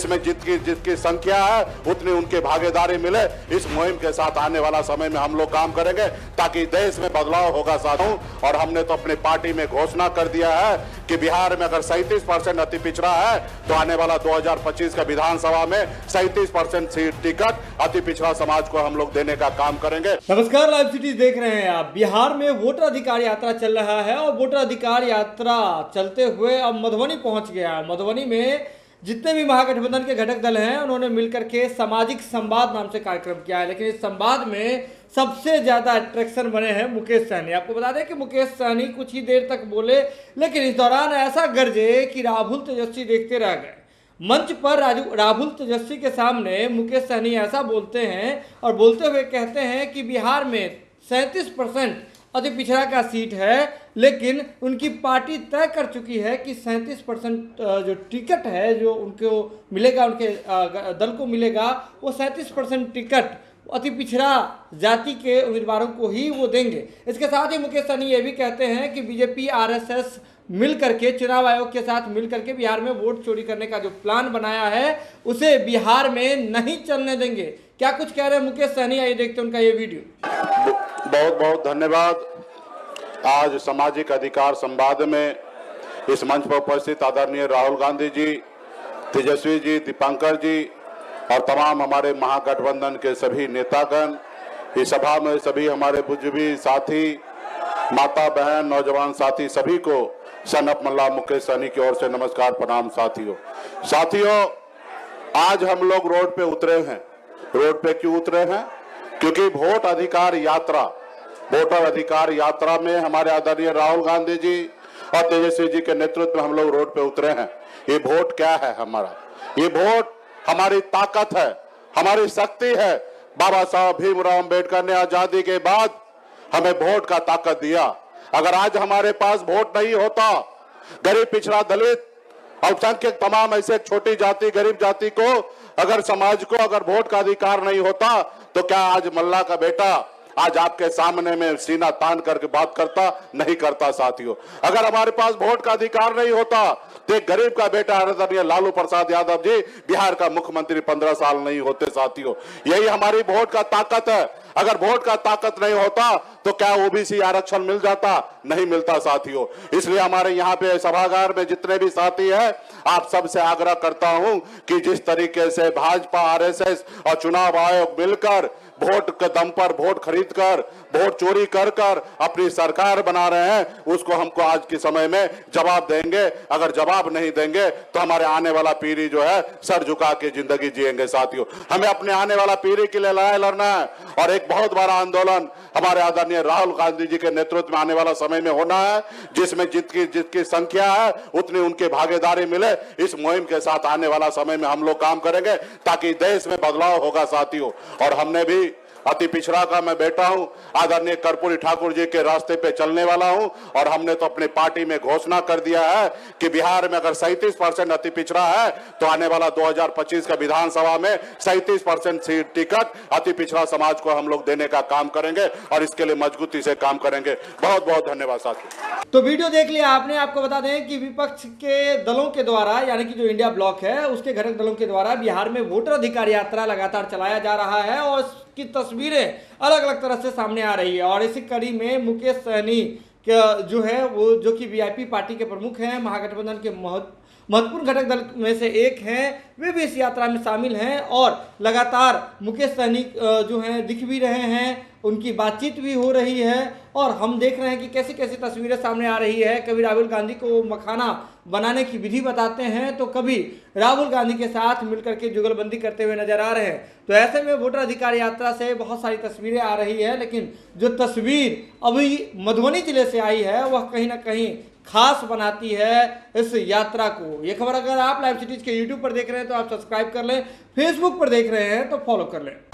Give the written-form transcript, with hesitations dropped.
जिसमें जितकी संख्या है उतनी उनकी भागीदारी मिले। इस मुहिम के साथ आने वाला समय में हम लोग काम करेंगे ताकि देश में बदलाव होगा साथियों। और हमने तो अपनी पार्टी में घोषणा कर दिया है कि बिहार में अगर 37% अति पिछड़ा है तो आने वाला 2025 का विधानसभा में 37% सीट टिकट अति पिछड़ा समाज को हम लोग देने का काम करेंगे। नमस्कार, लाइव सिटी देख रहे हैं आप। बिहार में वोटर अधिकार यात्रा चल रहा है और वोटर अधिकार यात्रा चलते हुए अब मधुबनी पहुंच गया। मधुबनी में जितने भी महागठबंधन के घटक दल हैं उन्होंने मिलकर के सामाजिक संवाद नाम से कार्यक्रम किया है, लेकिन इस संवाद में सबसे ज्यादा अट्रैक्शन बने हैं मुकेश सहनी। आपको बता दें कि मुकेश सहनी कुछ ही देर तक बोले, लेकिन इस दौरान ऐसा गरजे कि राहुल तेजस्वी देखते रह गए। मंच पर राहुल तेजस्वी के सामने मुकेश सहनी ऐसा बोलते हैं और बोलते हुए कहते हैं कि बिहार में 37% अति पिछड़ा का सीट है, लेकिन उनकी पार्टी तय कर चुकी है कि 37% जो टिकट है जो उनको मिलेगा, उनके दल को मिलेगा, वो 37% टिकट अति पिछड़ा जाति के उम्मीदवारों को ही वो देंगे। इसके साथ ही मुकेश सहनी ये भी कहते हैं कि बीजेपी आरएसएस मिल करके चुनाव आयोग के साथ मिल करके बिहार में वोट चोरी करने का जो प्लान बनाया है उसे बिहार में नहीं चलने देंगे। क्या कुछ कह रहे हैं मुकेश सहनी, आइए देखते हैं उनका ये वीडियो। बहुत बहुत धन्यवाद। आज सामाजिक अधिकार संवाद में इस मंच पर उपस्थित आदरणीय राहुल गांधी जी, तेजस्वी जी, दीपांकर जी और तमाम हमारे महागठबंधन के सभी नेतागण, इस सभा में सभी हमारे बुजुर्ग साथी, माता बहन, नौजवान साथी, सभी को सनप मल्ला मुकेश सहनी की ओर से नमस्कार, प्रणाम। साथियों, आज हम लोग रोड पे उतरे हैं। रोड पे क्यों उतरे हैं? क्योंकि वोटर अधिकार यात्रा में हमारे आदरणीय राहुल गांधी जी और तेजस्वी जी के नेतृत्व में हम लोग रोड पे उतरे हैं। ये वोट क्या है हमारा? ये वोट हमारी ताकत है, हमारी शक्ति है। बाबा साहब भीमराव अंबेडकर ने आजादी के बाद हमें वोट का ताकत दिया। अगर आज हमारे पास वोट नहीं होता, गरीब, पिछड़ा, दलित, अल्पसंख्यक, तमाम ऐसे छोटी जाति, गरीब जाति को, अगर समाज को अगर वोट का अधिकार नहीं होता तो क्या आज मल्ला का बेटा आज आपके सामने में सीना तान करके बात करता? नहीं करता। साथियों, अगर हमारे पास वोट का अधिकार नहीं होता तो एक गरीब का बेटा आदरणीय लालू प्रसाद यादव जी बिहार का मुख्यमंत्री 15 साल नहीं होते। साथियों, यही हमारी वोट का ताकत है। अगर वोट का ताकत नहीं होता तो क्या ओबीसी आरक्षण मिल जाता? नहीं मिलता। साथियों, इसलिए हमारे यहाँ पे सभागार में जितने भी साथी हैं, आप सबसे आग्रह करता हूं कि जिस तरीके से भाजपा, आरएसएस और चुनाव आयोग मिलकर वोट के दम पर वोट खरीद कर, वोट चोरी कर अपनी सरकार बना रहे हैं, उसको हमको आज के समय में जवाब देंगे। अगर जवाब नहीं देंगे तो हमारे आने वाला पीढ़ी जो है सर झुका के जिंदगी जिएंगे। साथियों, हमें अपने आने वाला पीढ़ी के लिए लड़ाई लड़ना है और एक बहुत बड़ा आंदोलन हमारे आदरणीय राहुल गांधी जी के नेतृत्व में आने वाला समय में होना है, जिसमें जितकी संख्या है उतनी उनकी भागीदारी मिले। इस मुहिम के साथ आने वाला समय में हम लोग काम करेंगे ताकि देश में बदलाव होगा। साथियों, और हमने भी अति पिछड़ा का मैं बेटा हूं, आदरणीय कर्पूरी ठाकुर जी के रास्ते पे चलने वाला हूं और हमने तो अपनी पार्टी में घोषणा कर दिया है कि बिहार में अगर 37% अति पिछड़ा है तो आने वाला 2025 का विधानसभा में 37% सीट टिकट अति पिछड़ा समाज को हम लोग देने का काम करेंगे और इसके लिए मजबूती से काम करेंगे। बहुत बहुत धन्यवाद साथियों। तो वीडियो देख लिया आपने। आपको बता दें कि विपक्ष के दलों के द्वारा, यानी कि जो इंडिया ब्लॉक है उसके घटक दलों के द्वारा बिहार में वोटर अधिकार यात्रा लगातार चलाया जा रहा है और की तस्वीरें अलग अलग तरह से सामने आ रही है। और इसी कड़ी में मुकेश सहनी जो है वो, जो कि वीआईपी पार्टी के प्रमुख हैं, महागठबंधन के महत्वपूर्ण घटक दल में से एक हैं, वे भी इस यात्रा में शामिल हैं और लगातार मुकेश सहनी जो हैं दिख भी रहे हैं, उनकी बातचीत भी हो रही है और हम देख रहे हैं कि कैसी कैसी तस्वीरें सामने आ रही है। कभी राहुल गांधी को मखाना बनाने की विधि बताते हैं तो कभी राहुल गांधी के साथ मिलकर के जुगलबंदी करते हुए नजर आ रहे हैं। तो ऐसे में वोटर अधिकार यात्रा से बहुत सारी तस्वीरें आ रही है, लेकिन जो तस्वीर अभी मधुबनी जिले से आई है वह कहीं ना कहीं खास बनाती है इस यात्रा को। ये खबर अगर आप लाइव सिटीज के यूट्यूब पर देख रहे हैं तो आप सब्सक्राइब कर लें, फेसबुक पर देख रहे हैं तो फॉलो कर लें।